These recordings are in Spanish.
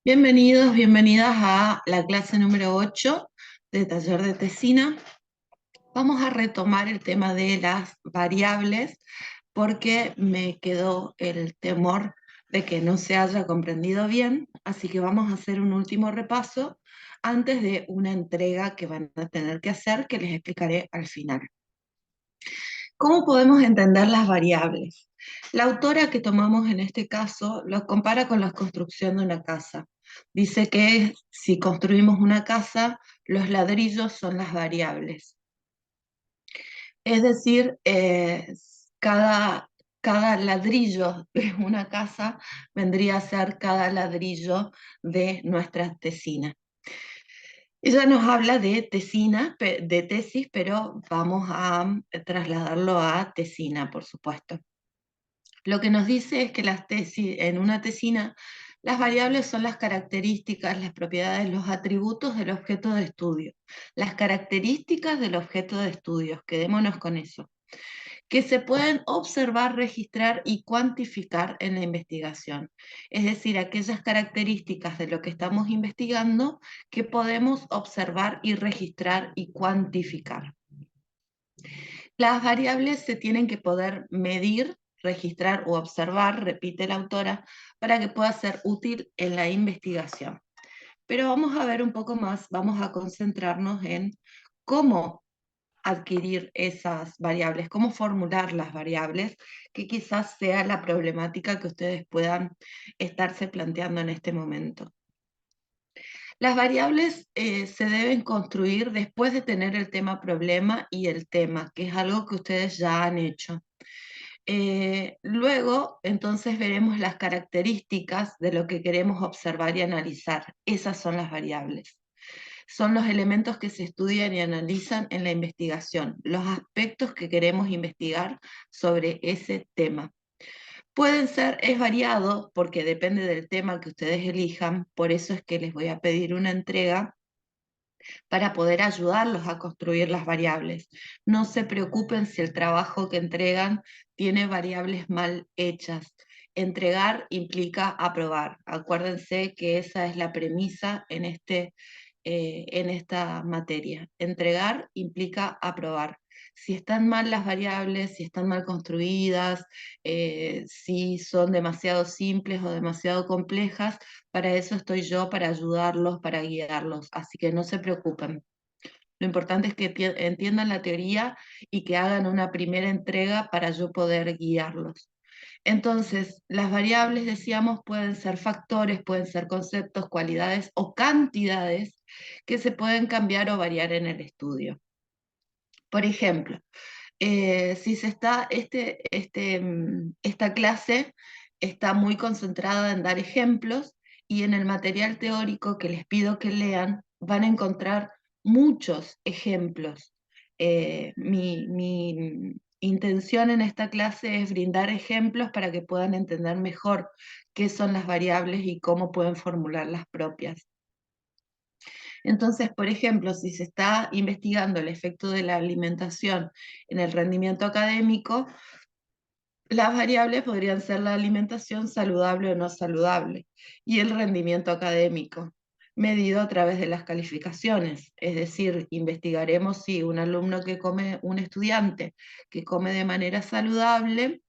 Bienvenidos, bienvenidas a la clase número 8 de Taller de Tesina. Vamos a retomar el tema de las variables porque me quedó el temor de que no se haya comprendido bien, así que vamos a hacer un último repaso antes de una entrega que van a tener que hacer, que les explicaré al final. ¿Cómo podemos entender las variables? La autora que tomamos en este caso lo compara con la construcción de una casa. Dice que si construimos una casa, los ladrillos son las variables. Es decir, cada ladrillo de una casa vendría a ser cada ladrillo de nuestra tesina. Ella nos habla de tesina, de tesis, pero vamos a trasladarlo a tesina, por supuesto. Lo que nos dice es que en una tesina las variables son las características, las propiedades, los atributos del objeto de estudio. Las características del objeto de estudio, quedémonos con eso, que se pueden observar, registrar y cuantificar en la investigación. Es decir, aquellas características de lo que estamos investigando que podemos observar y registrar y cuantificar. Las variables se tienen que poder medir, registrar o observar, repite la autora, para que pueda ser útil en la investigación. Pero vamos a ver un poco más, vamos a concentrarnos en cómo adquirir esas variables, cómo formular las variables, que quizás sea la problemática que ustedes puedan estarse planteando en este momento. Las variables se deben construir después de tener el tema problema y el tema, que es algo que ustedes ya han hecho. Luego, entonces, veremos las características de lo que queremos observar y analizar. Esas son las variables. Son los elementos que se estudian y analizan en la investigación, los aspectos que queremos investigar sobre ese tema. Pueden ser, es variado porque depende del tema que ustedes elijan, por eso es que les voy a pedir una entrega para poder ayudarlos a construir las variables. No se preocupen si el trabajo que entregan tiene variables mal hechas. Entregar implica aprobar. Acuérdense que esa es la premisa en esta materia. Entregar implica aprobar. Si están mal las variables, si están mal construidas, si son demasiado simples o demasiado complejas, para eso estoy yo, para ayudarlos, para guiarlos. Así que no se preocupen. Lo importante es que entiendan la teoría y que hagan una primera entrega para yo poder guiarlos. Entonces, las variables, decíamos, pueden ser factores, pueden ser conceptos, cualidades o cantidades que se pueden cambiar o variar en el estudio. Por ejemplo, si se está, esta clase está muy concentrada en dar ejemplos y en el material teórico que les pido que lean van a encontrar muchos ejemplos. Mi intención en esta clase es brindar ejemplos para que puedan entender mejor qué son las variables y cómo pueden formular las propias. Entonces, por ejemplo, si se está investigando el efecto de la alimentación en el rendimiento académico, las variables podrían ser la alimentación saludable o no saludable y el rendimiento académico, medido a través de las calificaciones. Es decir, investigaremos si un estudiante que come de manera saludable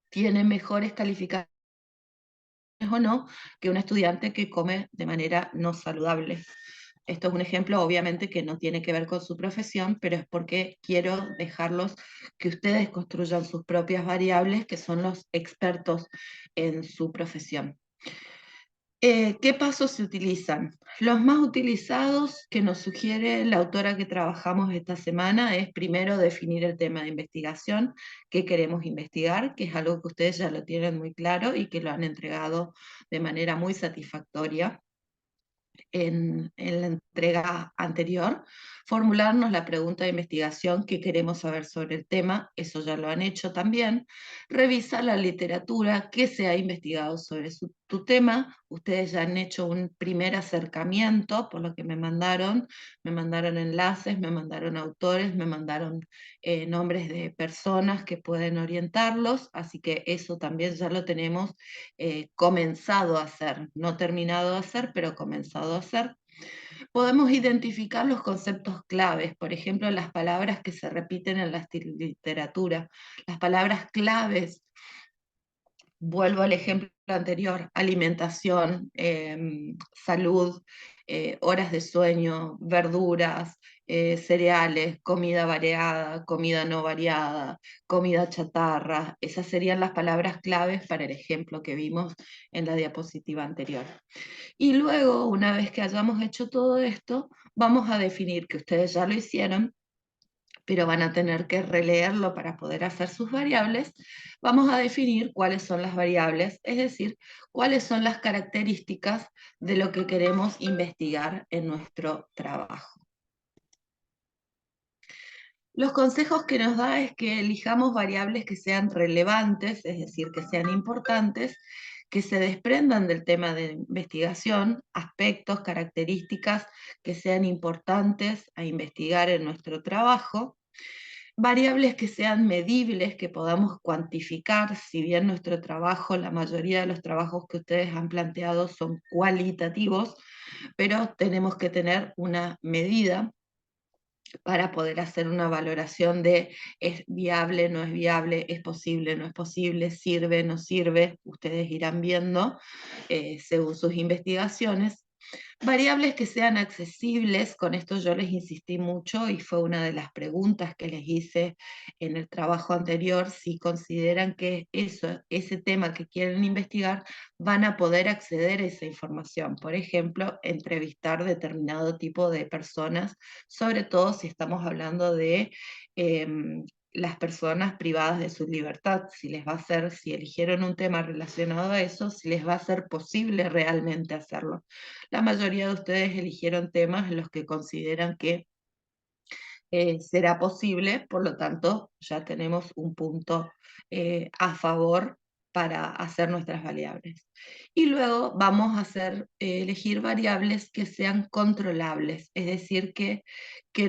tiene mejores calificaciones o no que un estudiante que come de manera no saludable. Esto es un ejemplo, obviamente, que no tiene que ver con su profesión, pero es porque quiero dejarlos que ustedes construyan sus propias variables, que son los expertos en su profesión. ¿Qué pasos se utilizan? Los más utilizados que nos sugiere la autora que trabajamos esta semana es primero definir el tema de investigación que queremos investigar, que es algo que ustedes ya lo tienen muy claro y que lo han entregado de manera muy satisfactoria en la entrega anterior. formularnos la pregunta de investigación que queremos saber sobre el tema, eso ya lo han hecho también, revisar la literatura que se ha investigado sobre tu tema, ustedes ya han hecho un primer acercamiento, por lo que me mandaron enlaces, me mandaron autores, me mandaron nombres de personas que pueden orientarlos, así que eso también ya lo tenemos comenzado a hacer, no terminado de hacer, pero comenzado a hacer. Podemos identificar los conceptos claves, por ejemplo, las palabras que se repiten en la literatura. Las palabras claves, vuelvo al ejemplo anterior, alimentación, salud, horas de sueño, verduras, cereales, comida variada, comida no variada, comida chatarra. Esas serían las palabras claves para el ejemplo que vimos en la diapositiva anterior. Y luego, una vez que hayamos hecho todo esto, vamos a definir, que ustedes ya lo hicieron, pero van a tener que releerlo para poder hacer sus variables, vamos a definir cuáles son las variables, es decir, cuáles son las características de lo que queremos investigar en nuestro trabajo. Los consejos que nos da es que elijamos variables que sean relevantes, es decir, que sean importantes, que se desprendan del tema de investigación, aspectos, características que sean importantes a investigar en nuestro trabajo, variables que sean medibles, que podamos cuantificar, si bien nuestro trabajo, la mayoría de los trabajos que ustedes han planteado son cualitativos, pero tenemos que tener una medida para poder hacer una valoración de es viable, no es viable, es posible, no es posible, sirve, no sirve, ustedes irán viendo según sus investigaciones. Variables que sean accesibles, con esto yo les insistí mucho y fue una de las preguntas que les hice en el trabajo anterior, si consideran que ese tema que quieren investigar van a poder acceder a esa información. Por ejemplo, entrevistar determinado tipo de personas, sobre todo si estamos hablando de las personas privadas de su libertad, si les va a ser, si eligieron un tema relacionado a eso, si les va a ser posible realmente hacerlo. La mayoría de ustedes eligieron temas en los que consideran que será posible, por lo tanto ya tenemos un punto a favor para hacer nuestras variables. Y luego vamos a elegir variables que sean controlables, es decir, que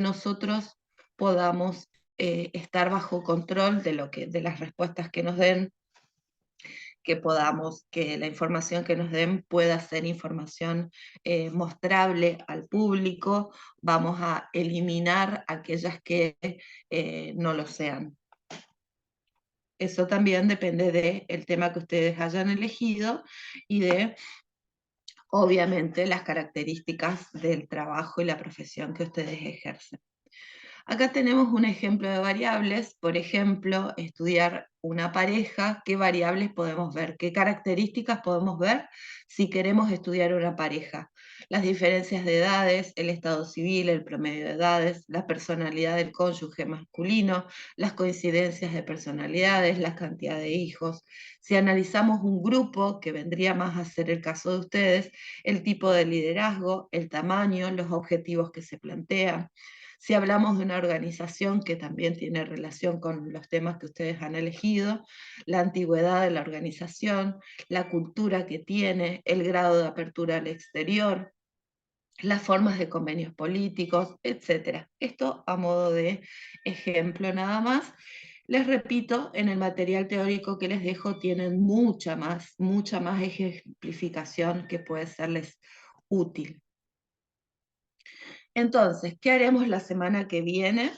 nosotros podamos estar bajo control de las respuestas que nos den, que la información que nos den pueda ser información mostrable al público, vamos a eliminar aquellas que no lo sean. Eso también depende del tema que ustedes hayan elegido y de, obviamente, las características del trabajo y la profesión que ustedes ejercen. Acá tenemos un ejemplo de variables, por ejemplo, estudiar una pareja, qué variables podemos ver, qué características podemos ver si queremos estudiar una pareja. Las diferencias de edades, el estado civil, el promedio de edades, la personalidad del cónyuge masculino, las coincidencias de personalidades, la cantidad de hijos. Si analizamos un grupo, que vendría más a ser el caso de ustedes, el tipo de liderazgo, el tamaño, los objetivos que se plantean. Si hablamos de una organización que también tiene relación con los temas que ustedes han elegido, la antigüedad de la organización, la cultura que tiene, el grado de apertura al exterior, las formas de convenios políticos, etc. Esto a modo de ejemplo nada más. Les repito, en el material teórico que les dejo tienen mucha más ejemplificación que puede serles útil. Entonces, ¿qué haremos la semana que viene?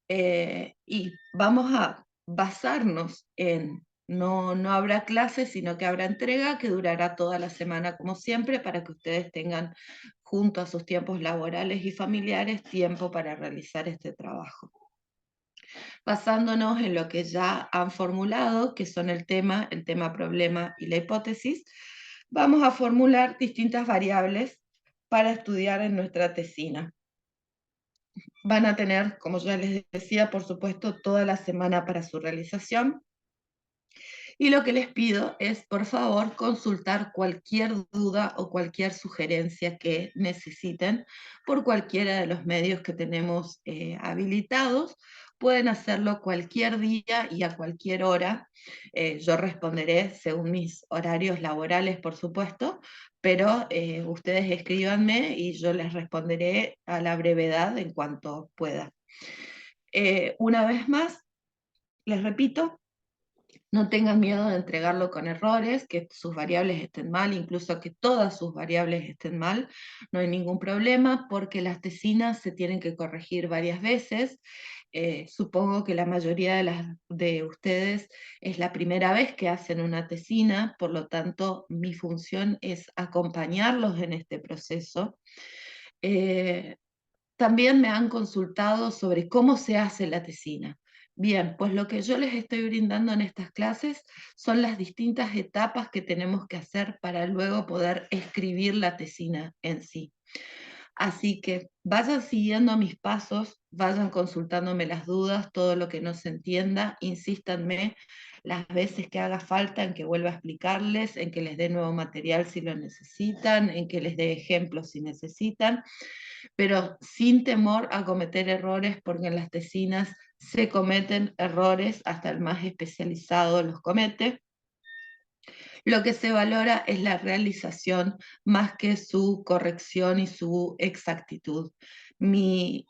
Y vamos a basarnos en, no habrá clases, sino que habrá entrega que durará toda la semana como siempre para que ustedes tengan junto a sus tiempos laborales y familiares tiempo para realizar este trabajo. Basándonos en lo que ya han formulado, que son el tema problema y la hipótesis, vamos a formular distintas variables para estudiar en nuestra tesina. Van a tener, como ya les decía, por supuesto, toda la semana para su realización. Y lo que les pido es, por favor, consultar cualquier duda o cualquier sugerencia que necesiten por cualquiera de los medios que tenemos habilitados. Pueden hacerlo cualquier día y a cualquier hora. Yo responderé según mis horarios laborales, por supuesto, pero ustedes escríbanme y yo les responderé a la brevedad en cuanto pueda. Una vez más, les repito, no tengan miedo de entregarlo con errores, que sus variables estén mal, incluso que todas sus variables estén mal, no hay ningún problema porque las tesinas se tienen que corregir varias veces. Supongo que la mayoría de ustedes es la primera vez que hacen una tesina, por lo tanto mi función es acompañarlos en este proceso. Eh, También me han consultado sobre cómo se hace la tesina. Bien, pues lo que yo les estoy brindando en estas clases son las distintas etapas que tenemos que hacer para luego poder escribir la tesina en sí. Así que vayan siguiendo mis pasos, vayan consultándome las dudas, todo lo que no se entienda, insístanme las veces que haga falta en que vuelva a explicarles, en que les dé nuevo material si lo necesitan, en que les dé ejemplos si necesitan, pero sin temor a cometer errores, porque en las tesinas se cometen errores, hasta el más especializado los comete. Lo que se valora es la realización más que su corrección y su exactitud. Mi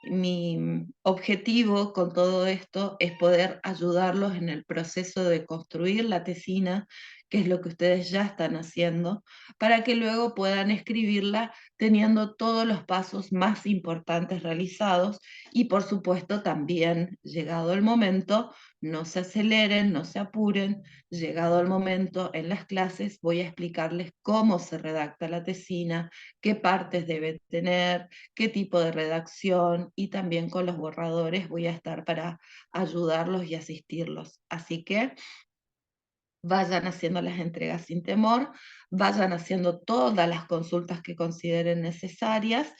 objetivo con todo esto es poder ayudarlos en el proceso de construir la tesina, que es lo que ustedes ya están haciendo, para que luego puedan escribirla teniendo todos los pasos más importantes realizados y por supuesto también, llegado el momento, no se aceleren, no se apuren, llegado el momento en las clases voy a explicarles cómo se redacta la tesina, qué partes debe tener, qué tipo de redacción y también con los borradores voy a estar para ayudarlos y asistirlos. Así que vayan haciendo las entregas sin temor, vayan haciendo todas las consultas que consideren necesarias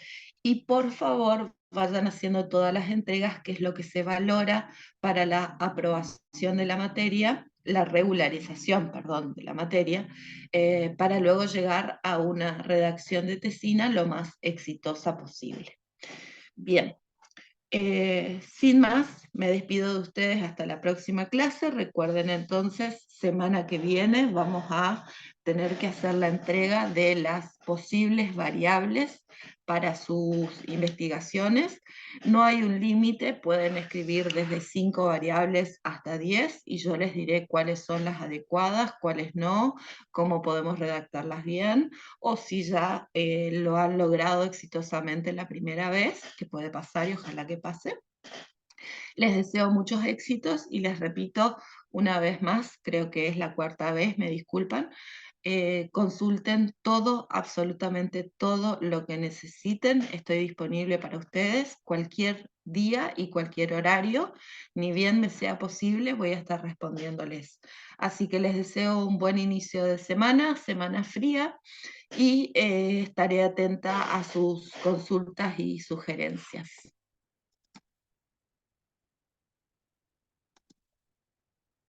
y por favor vayan haciendo todas las entregas, que es lo que se valora para la aprobación de la materia, la regularización, perdón, de la materia, para luego llegar a una redacción de tesina lo más exitosa posible. Bien, sin más, me despido de ustedes hasta la próxima clase. Recuerden entonces, semana que viene vamos a tener que hacer la entrega de las posibles variables para sus investigaciones. No hay un límite, pueden escribir desde 5 variables hasta 10 y yo les diré cuáles son las adecuadas, cuáles no, cómo podemos redactarlas bien, o si ya lo han logrado exitosamente la primera vez, que puede pasar y ojalá que pase. Les deseo muchos éxitos y les repito una vez más, creo que es la cuarta vez, me disculpan, consulten todo, absolutamente todo lo que necesiten. Estoy disponible para ustedes cualquier día y cualquier horario, ni bien me sea posible, voy a estar respondiéndoles. Así que les deseo un buen inicio de semana, semana fría, y estaré atenta a sus consultas y sugerencias.